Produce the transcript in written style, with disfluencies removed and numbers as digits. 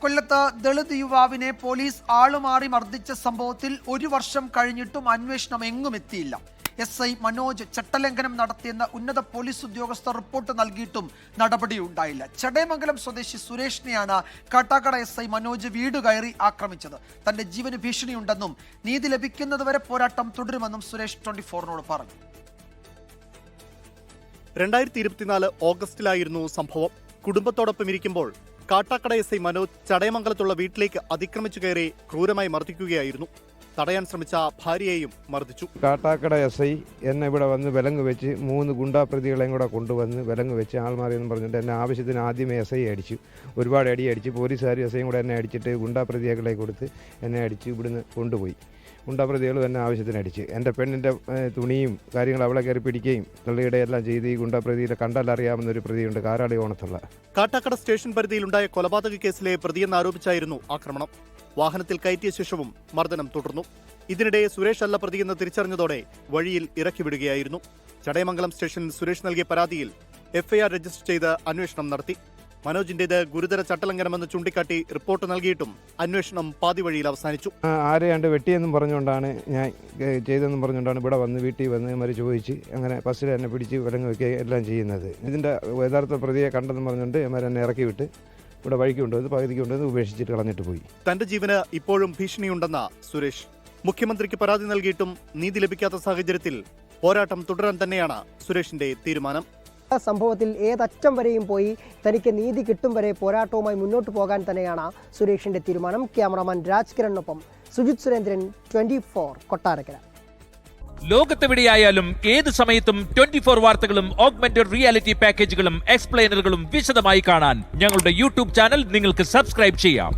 കൊല്ലത്ത് ദളിത് യുവാവിനെ പോലീസ് ആളുമാറി മർദ്ദിച്ച സംഭവത്തിൽ 1 വർഷം കഴിഞ്ഞിട്ടും അന്വേഷണം എങ്ങും എത്തിയില്ല. SI മനോജ് ചട്ടലംഘനം നടത്തിയെന്ന ഉന്നത പോലീസ് ഉദ്യോഗസ്ഥർ റിപ്പോർട്ട് നൽകിയിട്ടും നടപടിയുണ്ടായില്ല. ചടയമംഗലം സ്വദേശി സുരേഷിനെയാണ് കാട്ടാക്കട SI മനോജ് വീട് കയറി ആക്രമിച്ചത്. തന്റെ ജീവന് ഭീഷണിയുണ്ടെന്നും നീതി ലഭിക്കുന്നതുവരെ പോരാട്ടം തുടരുമെന്നും സുരേഷ് 24നോട് പറഞ്ഞു. 2024 ഓഗസ്റ്റിലായിരുന്നു സംഭവം. കുടുംബത്തോടൊപ്പം ഇരിക്കുമ്പോൾ കാട്ടാക്കട SI മനോജ് ചടയമംഗലത്തുള്ള വീട്ടിലേക്ക് അതിക്രമിച്ചു കയറി ക്രൂരമായി മർദ്ദിക്കുകയായിരുന്നു. തടയാൻ ശ്രമിച്ച ഭാര്യയെയും മർദ്ദിച്ചു. കാട്ടാക്കട SI എന്നെ ഇവിടെ വന്ന് വിലങ്ങ് വെച്ച് 3 ഗുണ്ടാപ്രതികളെയും കൂടെ കൊണ്ടുവന്ന് വിലങ്ങ് വെച്ച് ആൾമാറി എന്ന് പറഞ്ഞിട്ട് എന്നെ ആവശ്യത്തിന് ആദ്യമേ SI അടിച്ചു. ഒരുപാട് അടിച്ച് പോലീസുകാരും SIയും കൂടെ എന്നെ അടിച്ചിട്ട് ഗുണ്ടാപ്രതികളെ കൊടുത്ത് എന്നെ അടിച്ച് ഇവിടുന്ന് കൊണ്ടുപോയി. ഗുണ്ടാപ്രതികളും എന്നെ ആവശ്യത്തിന് അടിച്ച് എൻ്റെ പെണ്ണിൻ്റെ തുണിയും കാര്യങ്ങളും അവളെ കയറി പിടിക്കുകയും തള്ളിയുടെ എല്ലാം ചെയ്ത് ഈ ഗുണ്ടാപ്രതിയിലെ കണ്ടാലറിയാവുന്നൊരു പ്രതിയുണ്ട്, കാരാളി ഓണത്തുള്ള. കാട്ടാക്കട സ്റ്റേഷൻ പരിധിയിലുണ്ടായ കൊലപാതക കേസിലെ പ്രതിയെന്നാരോപിച്ചായിരുന്നു ആക്രമണം. വാഹനത്തിൽ കയറ്റിയ ശേഷവും മർദ്ദനം തുടർന്നു. ഇതിനിടെ സുരേഷ് അല്ല പ്രതിയെന്ന് തിരിച്ചറിഞ്ഞതോടെ വഴിയിൽ ഇറക്കിവിടുകയായിരുന്നു. ചടയമംഗലം സ്റ്റേഷനിൽ സുരേഷ് നൽകിയ പരാതിയിൽ FIR രജിസ്റ്റർ ചെയ്ത് അന്വേഷണം നടത്തി. മനോജിന്റേത് ഗുരുതര ചട്ടലംഘനമെന്ന് ചൂണ്ടിക്കാട്ടി റിപ്പോർട്ട് നൽകിയിട്ടും അന്വേഷണം പാതി വഴിയിൽ അവസാനിച്ചു. ആരെയാണ്ട് വെട്ടിയെന്നും പറഞ്ഞുകൊണ്ടാണ് ഞാൻ ചെയ്തതെന്നും പറഞ്ഞുകൊണ്ടാണ് ഇവിടെ വന്ന് വീട്ടിൽ വന്ന് ഇവർ ചോദിച്ച് അങ്ങനെ ബസ്സിൽ എന്നെ പിടിച്ച് വിലങ്ങ് വയ്ക്കുക എല്ലാം ചെയ്യുന്നത്. ഇതിൻ്റെ യഥാർത്ഥ പ്രതിയെ കണ്ടെന്ന് പറഞ്ഞുകൊണ്ട് ഇവർ എന്നെ ഇറക്കി വിട്ട് ഇവിടെ വഴിക്ക് കൊണ്ടുവന്ന് പകുതിക്ക് കൊണ്ടുവന്ന് ഉപേക്ഷിച്ചിട്ട് കളഞ്ഞിട്ട് പോയി. തന്റെ ജീവന് ഇപ്പോഴും ഭീഷണിയുണ്ടെന്ന സുരേഷ്. മുഖ്യമന്ത്രിക്ക് പരാതി നൽകിയിട്ടും നീതി ലഭിക്കാത്ത സാഹചര്യത്തിൽ പോരാട്ടം തുടരാൻ തന്നെയാണ് സുരേഷിന്റെ തീരുമാനം. സംഭവത്തിൽ ഏതറ്റം വരെയും പോയി തനിക്ക് നീതി കിട്ടും വരെ പോരാട്ടവുമായി മുന്നോട്ട് പോകാൻ തന്നെയാണ് സുരേഷിന്റെ തീരുമാനം. ക്യാമറാമാൻ രാജ് കിരണിനൊപ്പം സുജിത് സുരേന്ദ്രൻ, 24 കൊട്ടാരക്കര. ലോകത്തെവിടെയായാലും ഏത് സമയത്തും 24 വാർത്തകളും ഓഗ്മെന്റഡ് റിയാലിറ്റി പാക്കേജുകളും എക്സ്പ്ലെയിനറുകളും വിശദമായി കാണാൻ ഞങ്ങളുടെ YouTube ചാനൽ നിങ്ങൾക്ക് സബ്സ്ക്രൈബ് ചെയ്യാം.